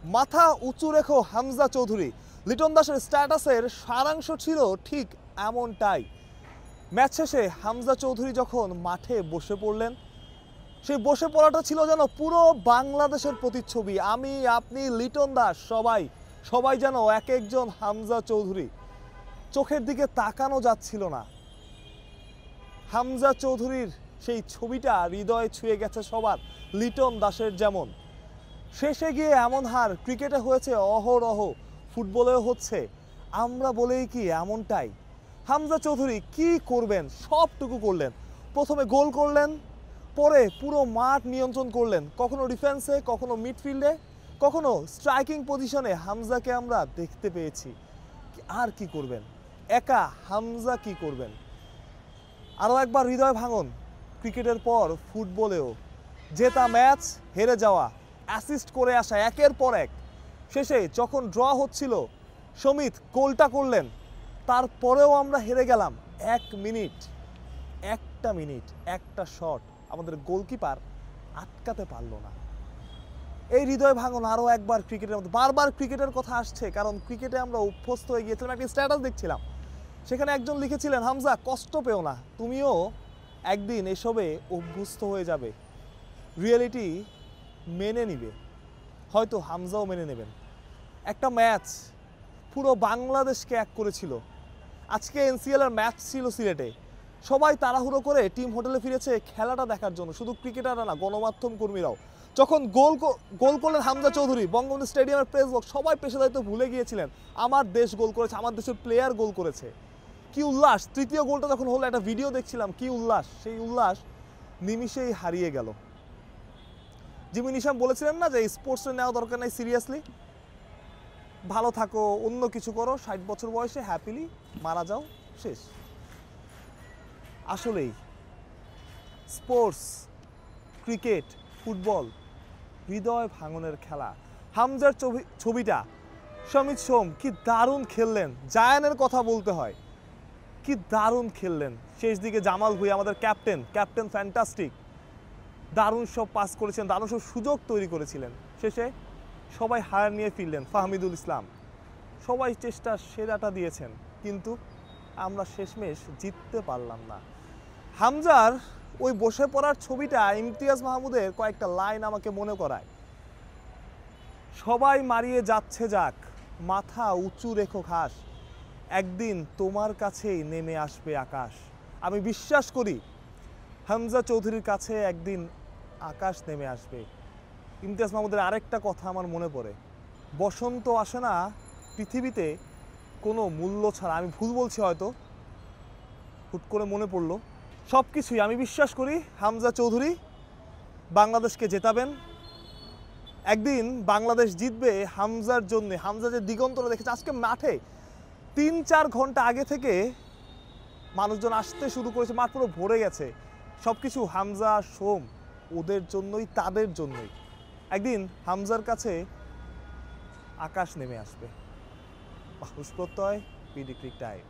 মাথা উঁচু রেখো হামজা চৌধুরী। লিটন দাসের স্ট্যাটাসের সারাংশ ছিল ঠিক এমনটাই। ম্যাচ শেষে হামজা চৌধুরী যখন মাঠে বসে পড়লেন, সেই বসে পড়াটা ছিল যেন পুরো বাংলাদেশের প্রতিচ্ছবি। আমি, আপনি, লিটন দাস, সবাই যেন এক একজন হামজা চৌধুরী। চোখের দিকে তাকানো যাচ্ছিল না। হামজা চৌধুরীর সেই ছবিটা হৃদয়ে ছুঁয়ে গেছে সবার, লিটন দাসের যেমন। শেষে গিয়ে এমন হার ক্রিকেটে হয়েছে অহরহ, ফুটবলেও হচ্ছে। আমরা বলেই কি এমনটাই। হামজা চৌধুরী কি করবেন, সবটুকু করলেন। প্রথমে গোল করলেন, পরে পুরো মাঠ নিয়ন্ত্রণ করলেন। কখনো ডিফেন্সে, কখনো মিডফিল্ডে, কখনো স্ট্রাইকিং পজিশনে হামজাকে আমরা দেখতে পেয়েছি। আর কি করবেন, একা হামজা কি করবেন। আরও একবার হৃদয় ভাঙন ক্রিকেটের পর ফুটবলেও। জেতা ম্যাচ, হেরে যাওয়া, অ্যাসিস্ট করে আসা একের পর এক। শেষে যখন ড্র হচ্ছিল, সমিত গোলটা করলেন, তারপরেও আমরা হেরে গেলাম। একটা মিনিট, একটা শট আমাদের গোলকিপার আটকাতে পারলো না। এই হৃদয় ভাঙন আরও একবার ক্রিকেটের মধ্যে। বারবার ক্রিকেটের কথা আসছে, কারণ ক্রিকেটে আমরা অভ্যস্ত হয়ে গিয়েছিলাম। একটা স্ট্যাটাস দেখছিলাম, সেখানে একজন লিখেছিলেন, হামজা কষ্ট পেও না, তুমিও একদিন এসবে অভ্যস্ত হয়ে যাবে, রিয়েলিটি মেনে নিবে। হয়তো হামজাও মেনে নেবেন। একটা ম্যাচ পুরো বাংলাদেশকে এক করেছিল। আজকে এনসিএল এর ম্যাচ ছিল সিলেটে। সবাই তাড়াহুড়ো করে টিম হোটেলে ফিরেছে খেলাটা দেখার জন্য। শুধু ক্রিকেটাররা না, গণমাধ্যম কর্মীরাও। যখন গোল করলেন হামজা চৌধুরী, বঙ্গবন্ধু স্টেডিয়ামের প্রেস বক্স, সবাই পেশাদারিত্ব ভুলে গিয়েছিলেন। আমার দেশ গোল করেছে, আমার দেশের প্লেয়ার গোল করেছে। কি উল্লাস! তৃতীয় গোলটা যখন হলো, একটা ভিডিও দেখছিলাম, কি উল্লাস! সেই উল্লাস নিমিষেই হারিয়ে গেল। জিমি নিশাম বলেছিলেন না যে স্পোর্টসে নেওয়া দরকার নাই সিরিয়াসলি, ভালো থাকো, অন্য কিছু করো, 60 বছর বয়সে হ্যাপিলি মারা যাও, শেষ। আসলেই স্পোর্টস, ক্রিকেট, ফুটবল হৃদয় ভাঙনের খেলা। হামজার ছবিটা, সমিত সোম কি দারুণ খেললেন। জায়ানের কথা বলতে হয়, কি দারুণ খেললেন। শেষ দিকে জামাল ভুঁইয়া আমাদের ক্যাপ্টেন ফ্যান্টাস্টিক, দারুণ সব পাস করেছেন, দারুণ সব সুযোগ তৈরি করেছিলেন। শেষে সবাই হার নিয়ে ফিরলেন। ফাহমিদুল ইসলাম, সবাই চেষ্টার সেরাটা দিয়েছেন, কিন্তু আমরা শেষমেশ জিততে পারলাম না। হামজার ওই বসে পড়ার ছবিটা ইমতিয়াজ মাহমুদের কয়েকটা লাইন আমাকে মনে করায়। সবাই মারিয়ে যাচ্ছে যাক, মাথা উঁচু রেখো ঘাস, একদিন তোমার কাছেই নেমে আসবে আকাশ। আমি বিশ্বাস করি হামজা চৌধুরীর কাছে একদিন আকাশ নেমে আসবে। ইমতিয়াজ মাহমুদের আরেকটা কথা আমার মনে পড়ে, বসন্ত আসে না পৃথিবীতে কোনো মূল্য ছাড়া। আমি ভুল বলছি হয়তো, হুট করে মনে পড়লো। সব কিছুই আমি বিশ্বাস করি হামজা চৌধুরী বাংলাদেশকে জেতাবেন। একদিন বাংলাদেশ জিতবে হামজার জন্যে। হামজা যে দিগন্তটা দেখেছে আজকে মাঠে, 3-4 ঘন্টা আগে থেকে মানুষজন আসতে শুরু করেছে, মাঠ পুরো ভরে গেছে। সব কিছু হামজা, সোম, ওদের জন্যই, তাদের জন্যই। একদিন হামজার কাছে আকাশ নেমে আসবে। মানুষ প্রত্যয়, বিডি ক্রিক টাইম।